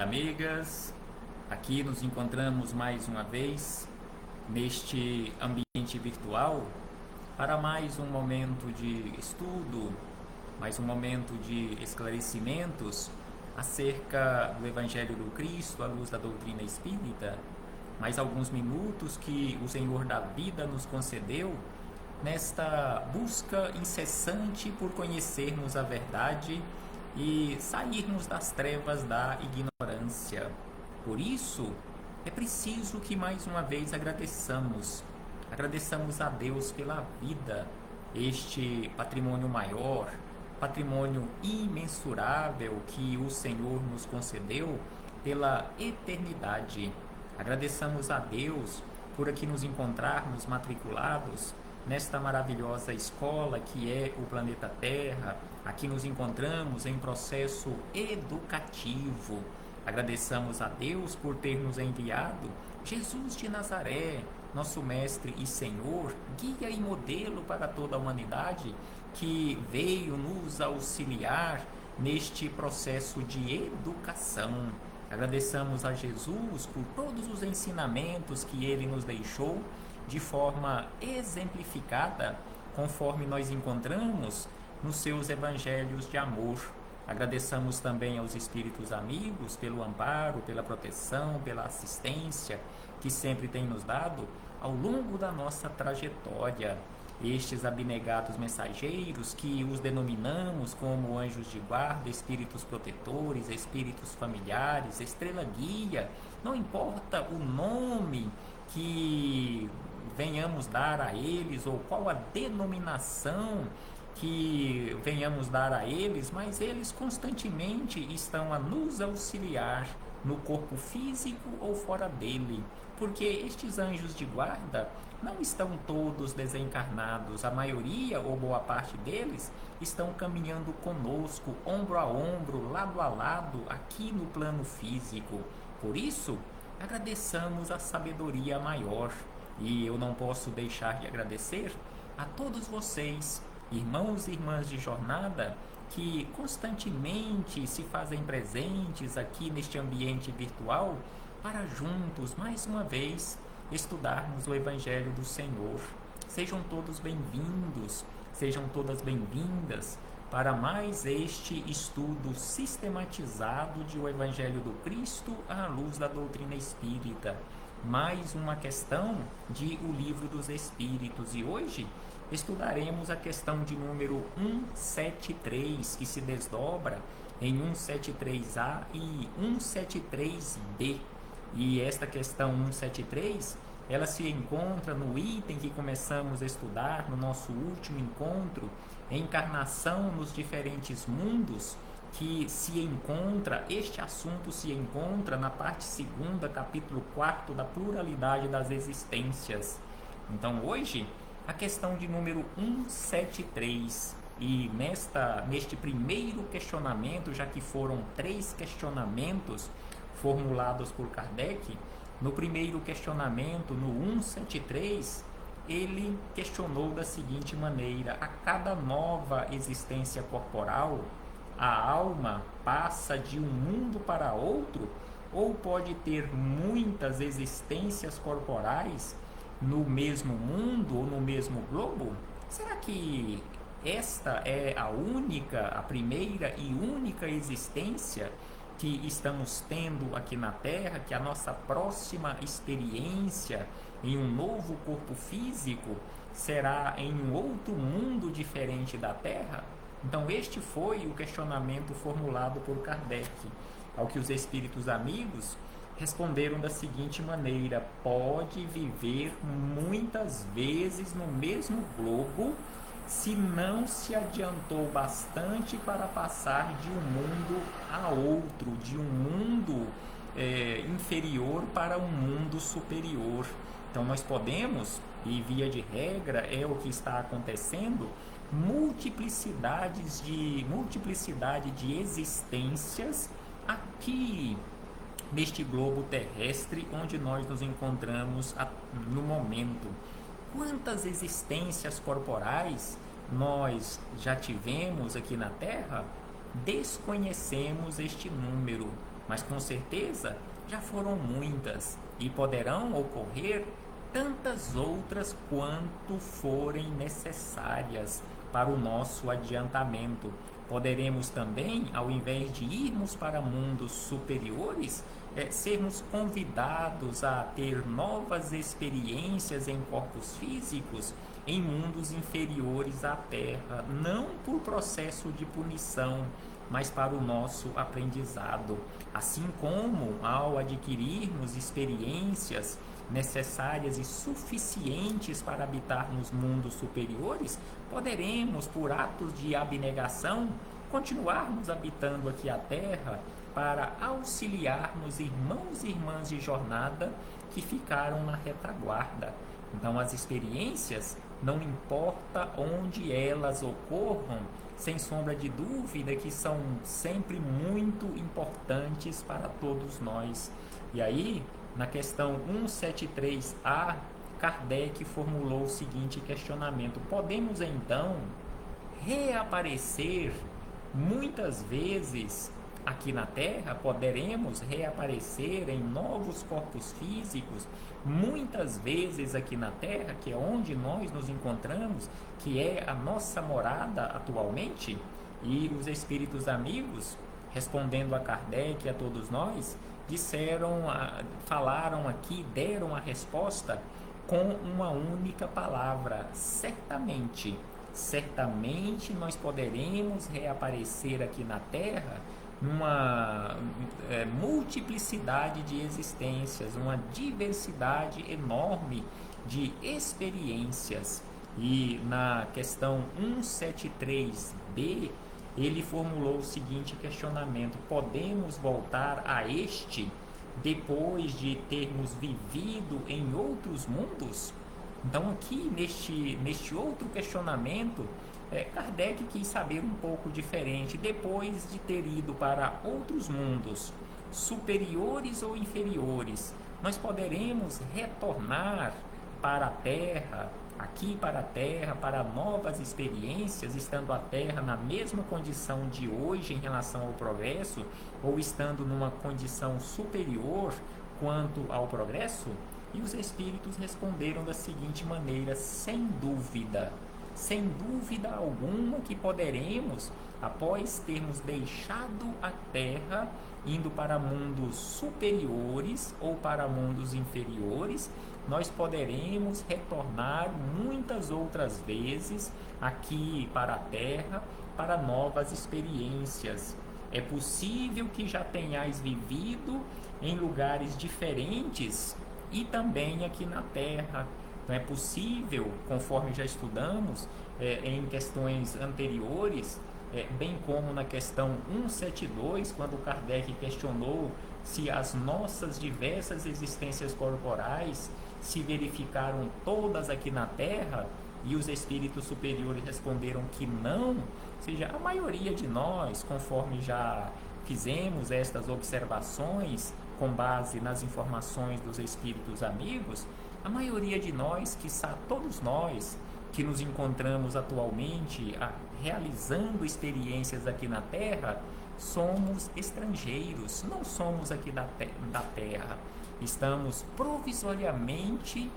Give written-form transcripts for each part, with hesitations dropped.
amigas, aqui nos encontramos mais uma vez neste ambiente virtual para mais um momento de estudo, mais um momento de esclarecimentos acerca do Evangelho do Cristo à luz da doutrina espírita, mais alguns minutos que o Senhor da vida nos concedeu nesta busca incessante por conhecermos a verdade e sairmos das trevas da ignorância. Por isso, é preciso que mais uma vez agradeçamos a Deus pela vida, este patrimônio maior, patrimônio imensurável que o Senhor nos concedeu pela eternidade. Agradeçamos a Deus por aqui nos encontrarmos matriculados nesta maravilhosa escola que é o planeta Terra. Aqui nos encontramos em processo educativo. Agradecemos a Deus por ter nos enviado Jesus de Nazaré, nosso Mestre e Senhor, guia e modelo para toda a humanidade, que veio nos auxiliar neste processo de educação. Agradecemos a Jesus por todos os ensinamentos que ele nos deixou de forma exemplificada, conforme nós encontramos nos seus evangelhos de amor. Agradecemos também aos espíritos amigos pelo amparo, pela proteção, pela assistência que sempre tem nos dado ao longo da nossa trajetória. Estes abnegados mensageiros que os denominamos como anjos de guarda, espíritos protetores, espíritos familiares, estrela guia, não importa o nome que venhamos dar a eles ou qual a denominação que venhamos dar a eles, mas eles constantemente estão a nos auxiliar no corpo físico ou fora dele, porque estes anjos de guarda não estão todos desencarnados, a maioria ou boa parte deles estão caminhando conosco, ombro a ombro, lado a lado, aqui no plano físico. Por isso, agradeçamos a sabedoria maior. E eu não posso deixar de agradecer a todos vocês, irmãos e irmãs de jornada, que constantemente se fazem presentes aqui neste ambiente virtual para juntos, mais uma vez, estudarmos o Evangelho do Senhor. Sejam todos bem-vindos, sejam todas bem-vindas para mais este estudo sistematizado de o Evangelho do Cristo à luz da doutrina espírita. Mais uma questão de O Livro dos Espíritos, e hoje estudaremos a questão de número 173, que se desdobra em 173A e 173B. E esta questão 173, ela se encontra no item que começamos a estudar no nosso último encontro, Encarnação nos Diferentes Mundos, que este assunto se encontra na parte 2ª, capítulo 4 da pluralidade das existências. Então hoje, a questão de número 173, e neste primeiro questionamento, já que foram 3 questionamentos formulados por Kardec, no primeiro questionamento, no 173, ele questionou da seguinte maneira: a cada nova existência corporal, a alma passa de um mundo para outro, ou pode ter muitas existências corporais no mesmo mundo ou no mesmo globo? Será que esta é a primeira e única existência que estamos tendo aqui na Terra, que a nossa próxima experiência em um novo corpo físico será em um outro mundo diferente da Terra? Então este foi o questionamento formulado por Kardec, ao que os espíritos amigos responderam da seguinte maneira: pode viver muitas vezes no mesmo globo se não se adiantou bastante para passar de um mundo a outro, de um mundo inferior para um mundo superior. Então nós podemos, e via de regra é o que está acontecendo, multiplicidade de existências aqui neste globo terrestre onde nós nos encontramos no momento. Quantas existências corporais nós já tivemos aqui na Terra? Desconhecemos este número. mas com certeza já foram muitas e poderão ocorrer tantas outras quanto forem necessárias para o nosso adiantamento. Poderemos também, ao invés de irmos para mundos superiores, sermos convidados a ter novas experiências em corpos físicos em mundos inferiores à Terra, não por processo de punição, mas para o nosso aprendizado. Assim como, ao adquirirmos experiências necessárias e suficientes para habitar nos mundos superiores, poderemos, por atos de abnegação, continuarmos habitando aqui a Terra para auxiliarmos irmãos e irmãs de jornada que ficaram na retaguarda. Então, as experiências, não importa onde elas ocorram, sem sombra de dúvida que são sempre muito importantes para todos nós. E aí, na questão 173A, Kardec formulou o seguinte questionamento: podemos então reaparecer muitas vezes aqui na Terra? Poderemos reaparecer em novos corpos físicos muitas vezes aqui na Terra, que é onde nós nos encontramos, que é a nossa morada atualmente? E os espíritos amigos, respondendo a Kardec e a todos nós, falaram aqui, deram a resposta com uma única palavra: certamente. Certamente nós poderemos reaparecer aqui na Terra numa multiplicidade de existências, uma diversidade enorme de experiências. E na questão 173B, ele formulou o seguinte questionamento: podemos voltar a este depois de termos vivido em outros mundos? Então, aqui neste outro questionamento, Kardec quis saber um pouco diferente. Depois de ter ido para outros mundos, superiores ou inferiores, nós poderemos retornar para a Terra, aqui para a Terra, para novas experiências, estando a Terra na mesma condição de hoje em relação ao progresso, ou estando numa condição superior quanto ao progresso? E os espíritos responderam da seguinte maneira: sem dúvida alguma que poderemos, após termos deixado a Terra, indo para mundos superiores ou para mundos inferiores, nós poderemos retornar muitas outras vezes aqui para a Terra, para novas experiências. É possível que já tenhais vivido em lugares diferentes e também aqui na Terra. Então é possível, conforme já estudamos em questões anteriores, bem como na questão 172, quando Kardec questionou se as nossas diversas existências corporais se verificaram todas aqui na Terra, e os espíritos superiores responderam que não. Ou seja, a maioria de nós, conforme já fizemos estas observações com base nas informações dos espíritos amigos, a maioria de nós, quiçá todos nós que nos encontramos atualmente realizando experiências aqui na Terra, somos estrangeiros, não somos aqui da Terra. Estamos provisoriamente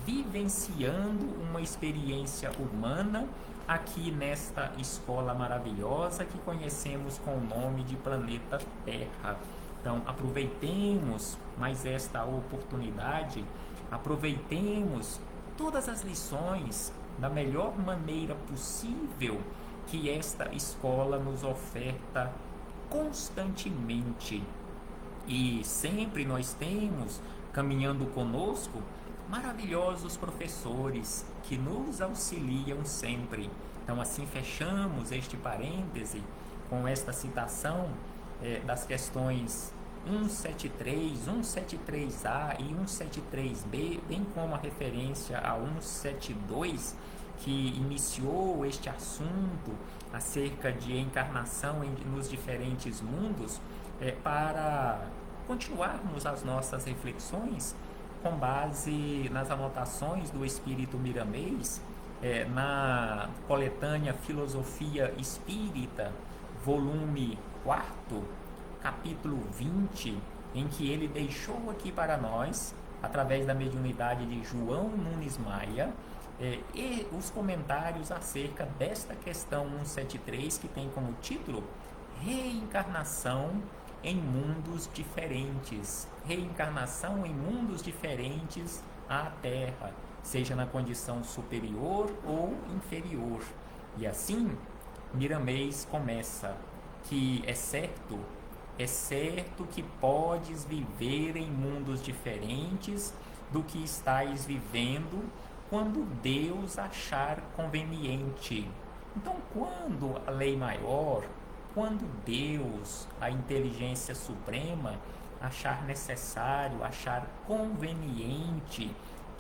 vivenciando uma experiência humana aqui nesta escola maravilhosa que conhecemos com o nome de planeta Terra. Então, aproveitemos mais esta oportunidade, aproveitemos todas as lições da melhor maneira possível que esta escola nos oferta constantemente. E sempre nós temos, caminhando conosco, maravilhosos professores que nos auxiliam sempre. Então, assim fechamos este parêntese com esta citação das questões 173, 173A e 173B, bem como a referência a 172, que iniciou este assunto acerca de encarnação nos diferentes mundos, para continuarmos as nossas reflexões com base nas anotações do Espírito Miramês, na coletânea Filosofia Espírita, volume 4, capítulo 20, em que ele deixou aqui para nós, através da mediunidade de João Nunes Maia, e os comentários acerca desta questão 173, que tem como título Reencarnação em mundos diferentes. Reencarnação em mundos diferentes à Terra, seja na condição superior ou inferior. E assim, Miramês começa que é certo que podes viver em mundos diferentes do que estais vivendo quando Deus achar conveniente. Então, quando a lei maior, quando Deus, a inteligência suprema, achar necessário, achar conveniente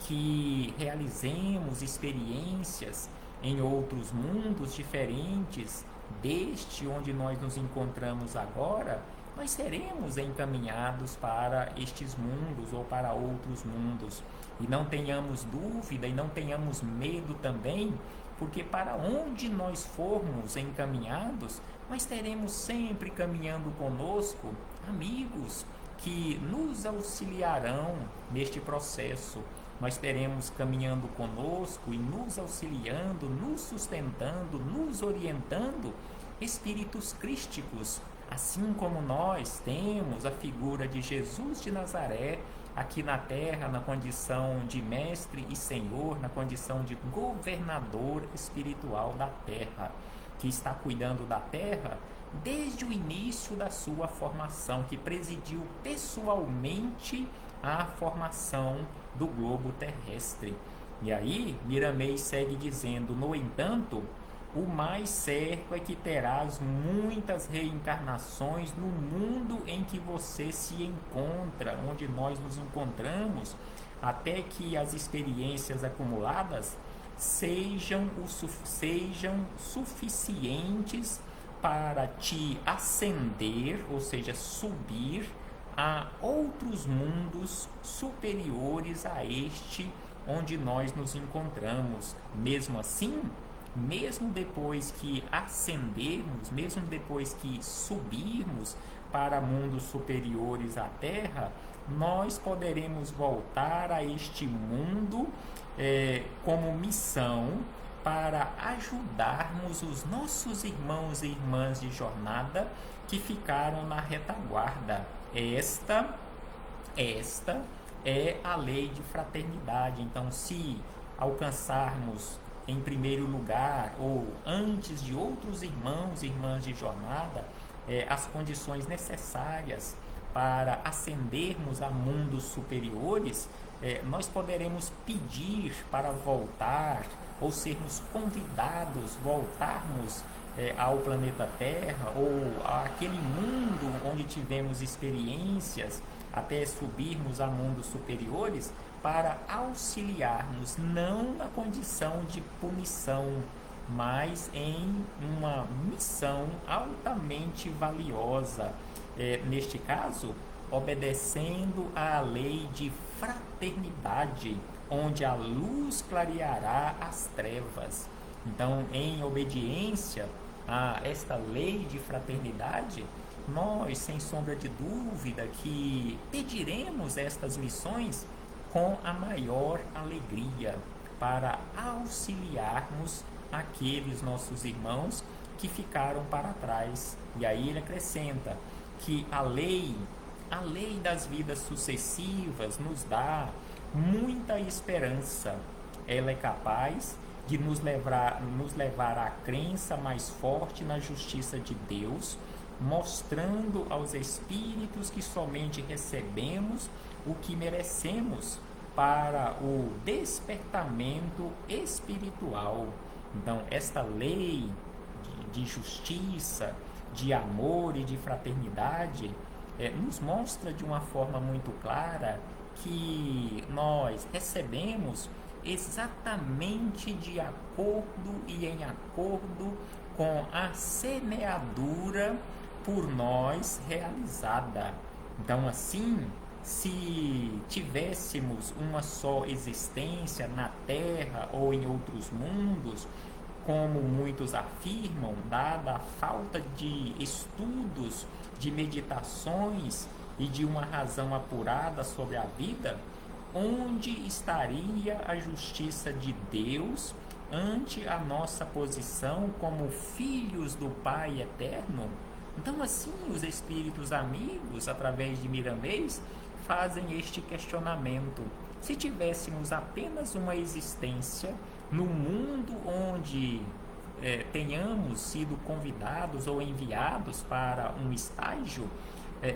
que realizemos experiências em outros mundos diferentes deste onde nós nos encontramos agora, nós seremos encaminhados para estes mundos ou para outros mundos. E não tenhamos dúvida e não tenhamos medo também, porque para onde nós formos encaminhados, nós teremos sempre caminhando conosco amigos que nos auxiliarão neste processo. Nós teremos caminhando conosco e nos auxiliando, nos sustentando, nos orientando espíritos crísticos, assim como nós temos a figura de Jesus de Nazaré aqui na terra, na condição de mestre e senhor, na condição de governador espiritual da terra, que está cuidando da terra desde o início da sua formação, que presidiu pessoalmente a formação do globo terrestre. E aí, Miramês segue dizendo: no entanto, o mais certo é que terás muitas reencarnações no mundo em que você se encontra, onde nós nos encontramos, até que as experiências acumuladas sejam suficientes para te ascender, ou seja, subir a outros mundos superiores a este onde nós nos encontramos. Mesmo assim, mesmo depois que ascendermos, mesmo depois que subirmos para mundos superiores à Terra, nós poderemos voltar a este mundo como missão para ajudarmos os nossos irmãos e irmãs de jornada que ficaram na retaguarda. Esta é a lei de fraternidade. Então, se alcançarmos em primeiro lugar ou antes de outros irmãos e irmãs de jornada as condições necessárias para ascendermos a mundos superiores, nós poderemos pedir para voltar ou sermos convidados, voltarmos ao planeta Terra ou àquele mundo onde tivemos experiências até subirmos a mundos superiores, para auxiliarmos não na condição de punição, mas em uma missão altamente valiosa, neste caso obedecendo à lei de fraternidade, onde a luz clareará as trevas. Então, em obediência a esta lei de fraternidade, nós, sem sombra de dúvida, que pediremos estas missões com a maior alegria, para auxiliarmos aqueles nossos irmãos que ficaram para trás. E aí ele acrescenta que a lei das vidas sucessivas nos dá muita esperança. Ela é capaz de nos levar à crença mais forte na justiça de Deus, mostrando aos espíritos que somente recebemos o que merecemos para o despertamento espiritual. Então, esta lei de justiça, de amor e de fraternidade nos mostra de uma forma muito clara que nós recebemos exatamente de acordo e em acordo com a semeadura por nós realizada. Então, assim, se tivéssemos uma só existência na Terra ou em outros mundos, como muitos afirmam, dada a falta de estudos, de meditações e de uma razão apurada sobre a vida, onde estaria a justiça de Deus ante a nossa posição como filhos do Pai eterno? Então, assim, os espíritos amigos, através de Miramês, fazem este questionamento. Se tivéssemos apenas uma existência no mundo onde tenhamos sido convidados ou enviados para um estágio,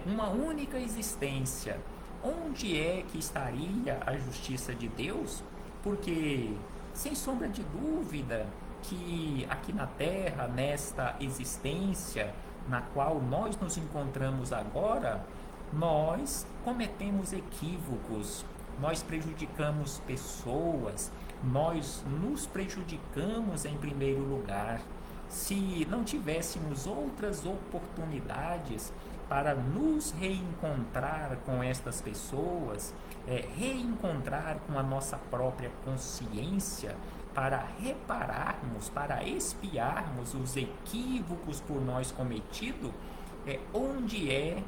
uma única existência, onde é que estaria a justiça de Deus? Porque, sem sombra de dúvida, que aqui na Terra, nesta existência na qual nós nos encontramos agora, nós cometemos equívocos, nós prejudicamos pessoas, nós nos prejudicamos em primeiro lugar. Se não tivéssemos outras oportunidades para nos reencontrar com estas pessoas, reencontrar com a nossa própria consciência, para repararmos, para expiarmos os equívocos por nós cometidos, onde é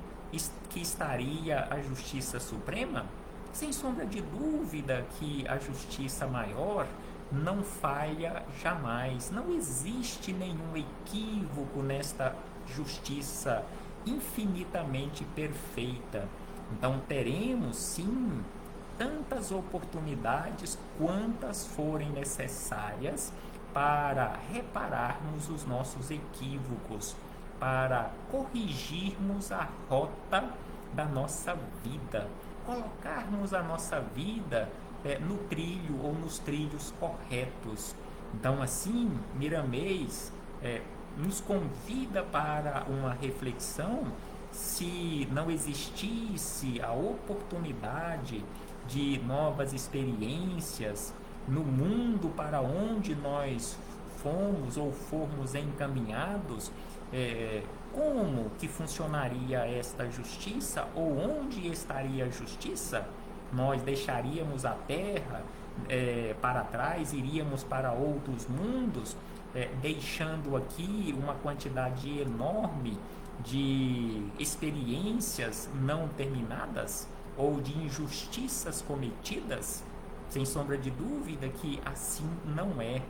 que estaria a justiça suprema? Sem sombra de dúvida que a justiça maior não falha jamais. Não existe nenhum equívoco nesta justiça infinitamente perfeita. Então teremos sim tantas oportunidades quantas forem necessárias para repararmos os nossos equívocos, para corrigirmos a rota da nossa vida, colocarmos a nossa vida no trilho ou nos trilhos corretos. Então, assim, Miramês nos convida para uma reflexão. Se não existisse a oportunidade de novas experiências no mundo para onde nós fomos ou formos encaminhados, como que funcionaria esta justiça, ou onde estaria a justiça? Nós deixaríamos a Terra para trás, iríamos para outros mundos, deixando aqui uma quantidade enorme de experiências não terminadas ou de injustiças cometidas? Sem sombra de dúvida que assim não é.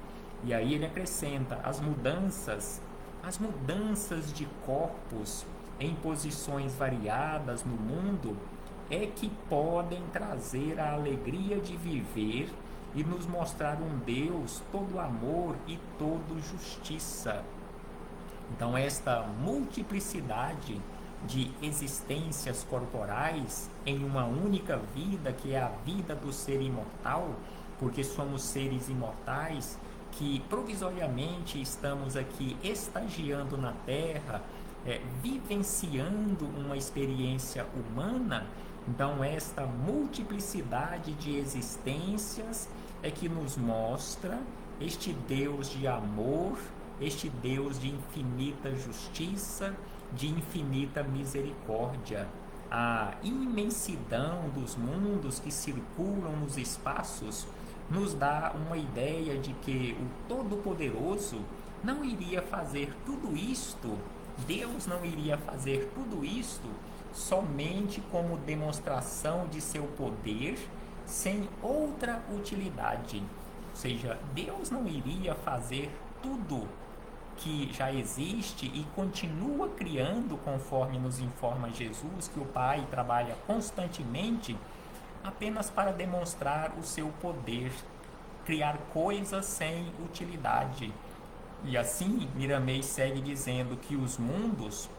E aí ele acrescenta as mudanças de corpos em posições variadas no mundo que podem trazer a alegria de viver e nos mostrar um Deus todo amor e todo justiça. Então esta multiplicidade de existências corporais em uma única vida, que é a vida do ser imortal, porque somos seres imortais que provisoriamente estamos aqui estagiando na Terra, vivenciando uma experiência humana. Então esta multiplicidade de existências é que nos mostra este Deus de amor, este Deus de infinita justiça, de infinita misericórdia. A imensidão dos mundos que circulam nos espaços nos dá uma ideia de que o Todo-Poderoso não iria fazer tudo isto, Deus não iria fazer tudo isto somente como demonstração de seu poder, sem outra utilidade. Ou seja, Deus não iria fazer tudo que já existe e continua criando, conforme nos informa Jesus, que o Pai trabalha constantemente apenas para demonstrar o seu poder, criar coisas sem utilidade. E assim, Miramês segue dizendo que os mundos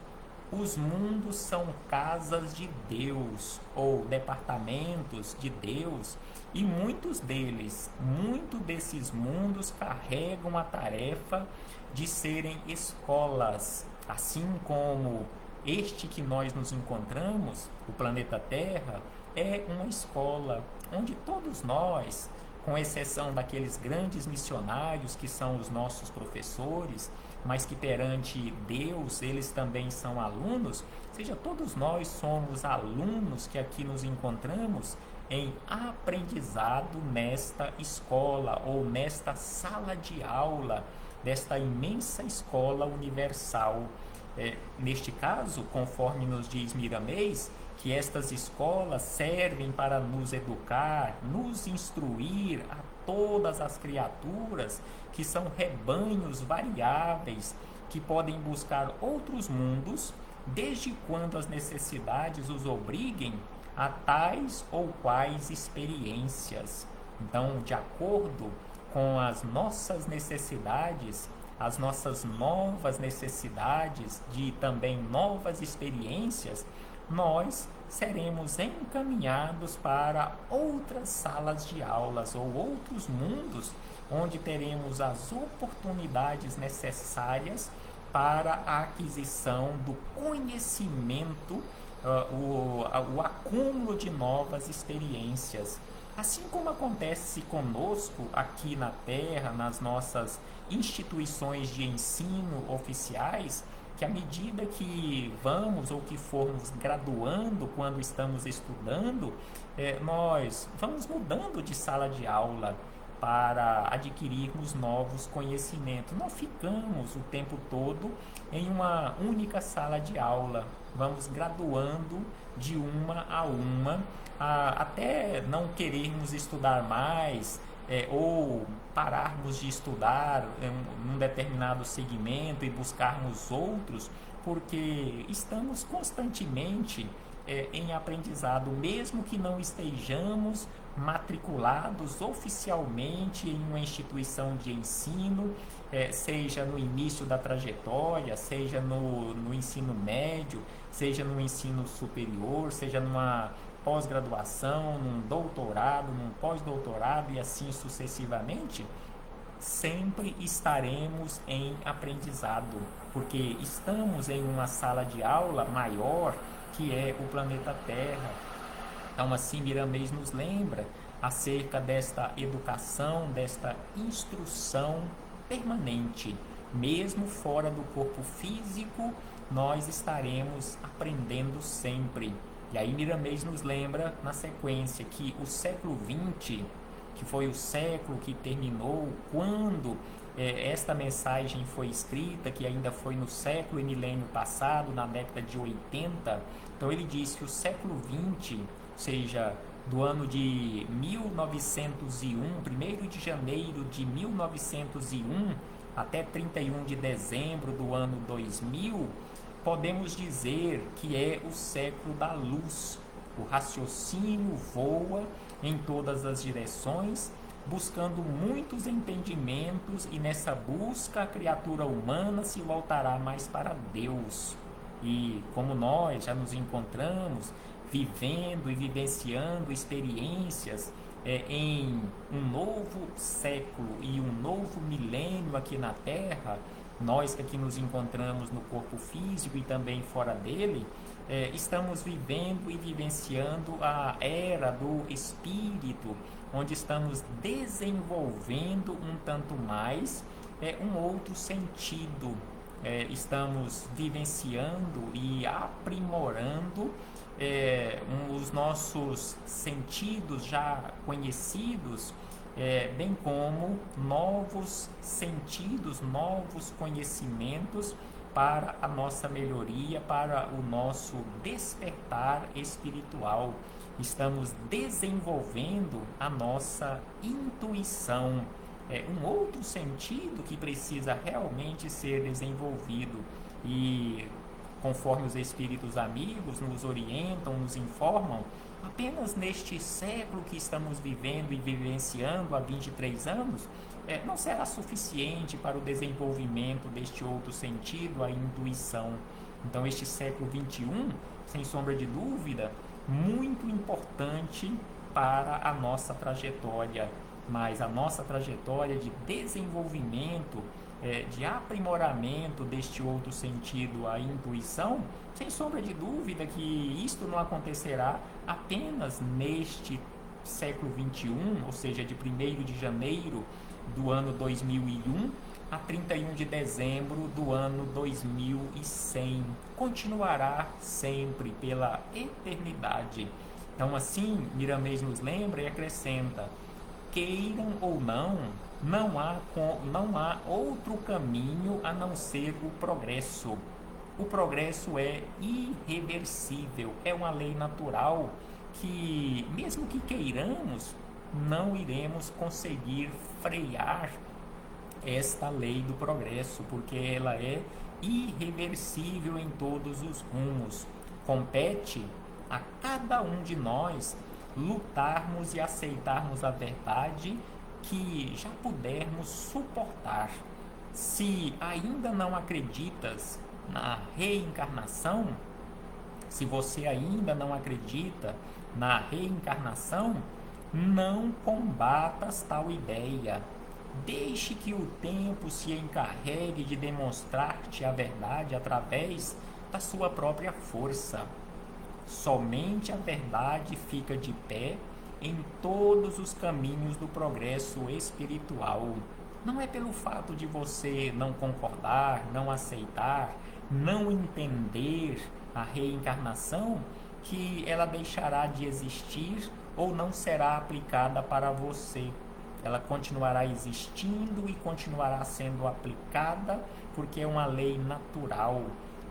são casas de Deus, ou departamentos de Deus, e muitos desses mundos carregam a tarefa de serem escolas, assim como este que nós nos encontramos, o planeta Terra, é uma escola onde todos nós, com exceção daqueles grandes missionários que são os nossos professores, mas que perante Deus eles também são alunos, ou seja, todos nós somos alunos que aqui nos encontramos em aprendizado nesta escola ou nesta sala de aula desta imensa escola universal. Neste caso, conforme nos diz Miramês, que estas escolas servem para nos educar, nos instruir a todas as criaturas, que são rebanhos variáveis, que podem buscar outros mundos, desde quando as necessidades os obriguem a tais ou quais experiências. Então, de acordo com as nossas necessidades, as nossas novas necessidades de também novas experiências, nós seremos encaminhados para outras salas de aulas ou outros mundos onde teremos as oportunidades necessárias para a aquisição do conhecimento, o acúmulo de novas experiências. Assim como acontece conosco aqui na Terra, nas nossas instituições de ensino oficiais, que à medida que vamos ou que formos graduando quando estamos estudando, nós vamos mudando de sala de aula para adquirirmos novos conhecimentos. Não ficamos o tempo todo em uma única sala de aula, vamos graduando de uma a uma, até não querermos estudar mais, ou pararmos de estudar num determinado segmento e buscarmos outros, porque estamos constantemente em aprendizado, mesmo que não estejamos matriculados oficialmente em uma instituição de ensino, seja no início da trajetória, seja no ensino médio, seja no ensino superior, seja numa pós-graduação, num doutorado, num pós-doutorado e assim sucessivamente, sempre estaremos em aprendizado, porque estamos em uma sala de aula maior que é o planeta Terra. Então, assim, Miramês nos lembra acerca desta educação, desta instrução permanente. Mesmo fora do corpo físico, nós estaremos aprendendo sempre. E aí Miramês nos lembra na sequência que o século XX, que foi o século que terminou quando esta mensagem foi escrita, que ainda foi no século e milênio passado, na década de 80, então ele diz que o século XX, ou seja, do ano de 1901, 1º de janeiro de 1901 até 31 de dezembro do ano 2000, podemos dizer que é o século da luz. O raciocínio voa em todas as direções, buscando muitos entendimentos, e nessa busca a criatura humana se voltará mais para Deus. E como nós já nos encontramos vivendo e vivenciando experiências em um novo século e um novo milênio aqui na Terra, nós que aqui nos encontramos no corpo físico e também fora dele, estamos vivendo e vivenciando a era do espírito, onde estamos desenvolvendo um tanto mais um outro sentido. Estamos vivenciando e aprimorando os nossos sentidos já conhecidos, bem como novos sentidos, novos conhecimentos para a nossa melhoria, para o nosso despertar espiritual. Estamos desenvolvendo a nossa intuição, um outro sentido que precisa realmente ser desenvolvido. E conforme os espíritos amigos nos orientam, nos informam, apenas neste século que estamos vivendo e vivenciando há 23 anos, não será suficiente para o desenvolvimento deste outro sentido, a intuição. Então, este século XXI, sem sombra de dúvida, muito importante para a nossa trajetória, mas a nossa trajetória de desenvolvimento, de aprimoramento deste outro sentido, a intuição, sem sombra de dúvida que isto não acontecerá apenas neste século XXI, ou seja, de 1º de janeiro do ano 2001 a 31 de dezembro do ano 2100. Continuará sempre pela eternidade. Então, assim, Miramês nos lembra e acrescenta: queiram ou não, não há outro caminho a não ser o progresso. O progresso é irreversível, é uma lei natural que, mesmo que queiramos, não iremos conseguir frear esta lei do progresso, porque ela é irreversível em todos os rumos. Compete a cada um de nós lutarmos e aceitarmos a verdade que já pudermos suportar. Se ainda não acreditas na reencarnação, se você ainda não acredita na reencarnação, não combatas tal ideia. Deixe que o tempo se encarregue de demonstrar-te a verdade através da sua própria força. Somente a verdade fica de pé em todos os caminhos do progresso espiritual. Não é pelo fato de você não concordar, não aceitar, não entender a reencarnação que ela deixará de existir ou não será aplicada para você. Ela continuará existindo e continuará sendo aplicada porque é uma lei natural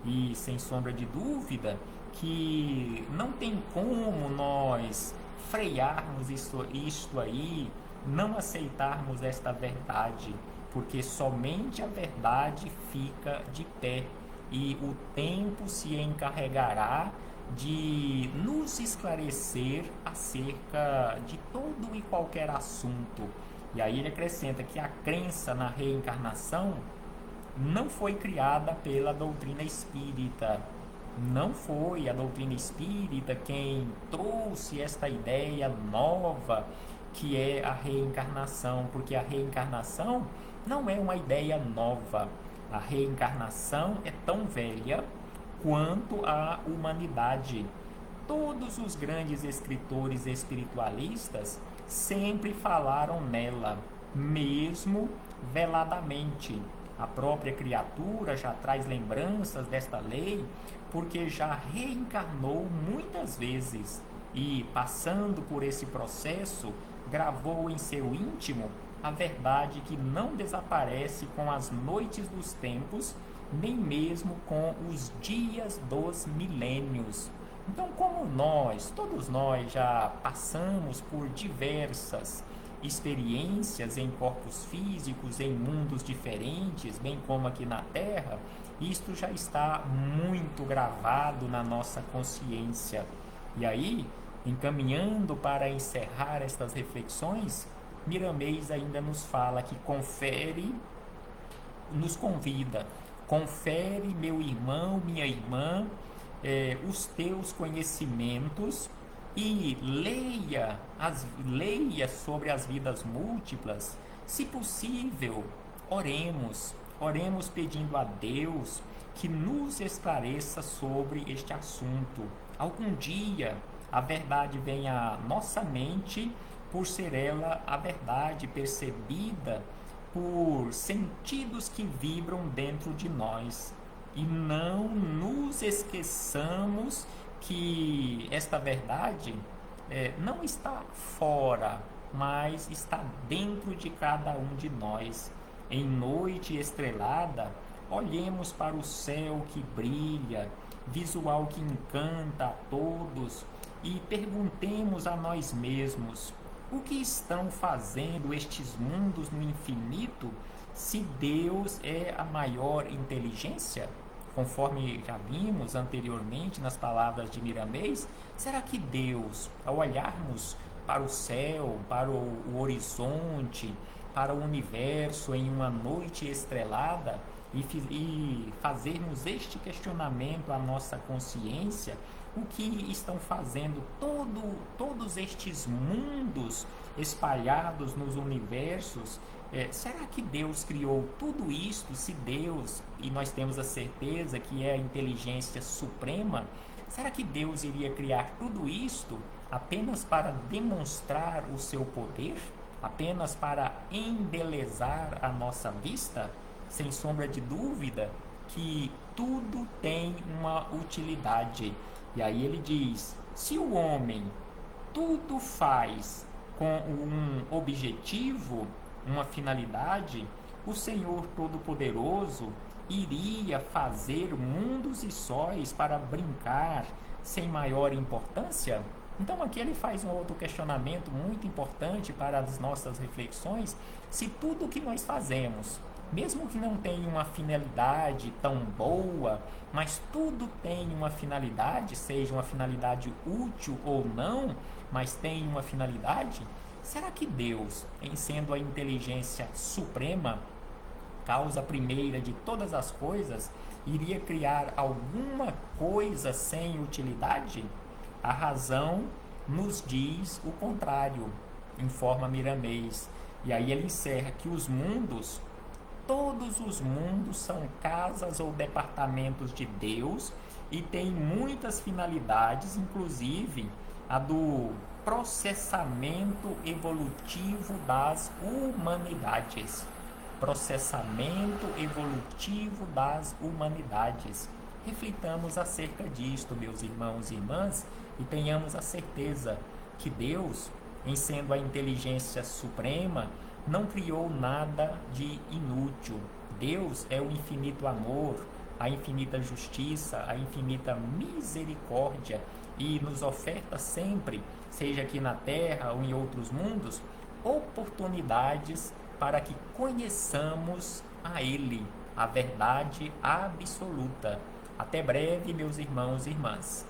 e, sem sombra de dúvida, que não tem como nós frearmos isto aí, não aceitarmos esta verdade, porque somente a verdade fica de pé e o tempo se encarregará de nos esclarecer acerca de todo e qualquer assunto. E aí ele acrescenta que a crença na reencarnação não foi criada pela doutrina espírita. Não foi a doutrina espírita quem trouxe esta ideia nova que é a reencarnação, porque a reencarnação não é uma ideia nova. A reencarnação é tão velha quanto a humanidade. Todos os grandes escritores espiritualistas sempre falaram nela, mesmo veladamente. A própria criatura já traz lembranças desta lei, porque já reencarnou muitas vezes e, passando por esse processo, gravou em seu íntimo a verdade que não desaparece com as noites dos tempos, nem mesmo com os dias dos milênios. Então, como todos nós já passamos por diversas experiências em corpos físicos, em mundos diferentes, bem como aqui na Terra, isto já está muito gravado na nossa consciência. E aí, encaminhando para encerrar estas reflexões, Miramês ainda nos fala que nos convida, confere, meu irmão, minha irmã, os teus conhecimentos e leia sobre as vidas múltiplas. Se possível, oremos pedindo a Deus que nos esclareça sobre este assunto. Algum dia a verdade venha à nossa mente, por ser ela a verdade percebida por sentidos que vibram dentro de nós. E não nos esqueçamos que esta verdade não está fora, mas está dentro de cada um de nós. Em noite estrelada, olhemos para o céu que brilha, visual que encanta a todos, e perguntemos a nós mesmos: o que estão fazendo estes mundos no infinito, se Deus é a maior inteligência? Conforme já vimos anteriormente nas palavras de Miramês, será que Deus, ao olharmos para o céu, para o horizonte, para o universo em uma noite estrelada e fazermos este questionamento à nossa consciência, o que estão fazendo todos estes mundos espalhados nos universos? Será que Deus criou tudo isto? Se Deus, e nós temos a certeza que é a inteligência suprema, será que Deus iria criar tudo isto apenas para demonstrar o seu poder? Apenas para embelezar a nossa vista? Sem sombra de dúvida que tudo tem uma utilidade. E aí ele diz: se o homem tudo faz com um objetivo, uma finalidade, o Senhor Todo-Poderoso iria fazer mundos e sóis para brincar sem maior importância? Então aqui ele faz um outro questionamento muito importante para as nossas reflexões. Se tudo o que nós fazemos, mesmo que não tenha uma finalidade tão boa, mas tudo tem uma finalidade, seja uma finalidade útil ou não, mas tem uma finalidade, será que Deus, em sendo a inteligência suprema, causa primeira de todas as coisas, iria criar alguma coisa sem utilidade? A razão nos diz o contrário, informa Miramês. E aí ele encerra que os mundos, todos os mundos são casas ou departamentos de Deus e têm muitas finalidades, inclusive a do processamento evolutivo das humanidades. Processamento evolutivo das humanidades. Reflitamos acerca disto, meus irmãos e irmãs, e tenhamos a certeza que Deus, em sendo a inteligência suprema, não criou nada de inútil. Deus é o infinito amor, a infinita justiça, a infinita misericórdia e nos oferta sempre, seja aqui na Terra ou em outros mundos, oportunidades para que conheçamos a Ele, a verdade absoluta. Até breve, meus irmãos e irmãs.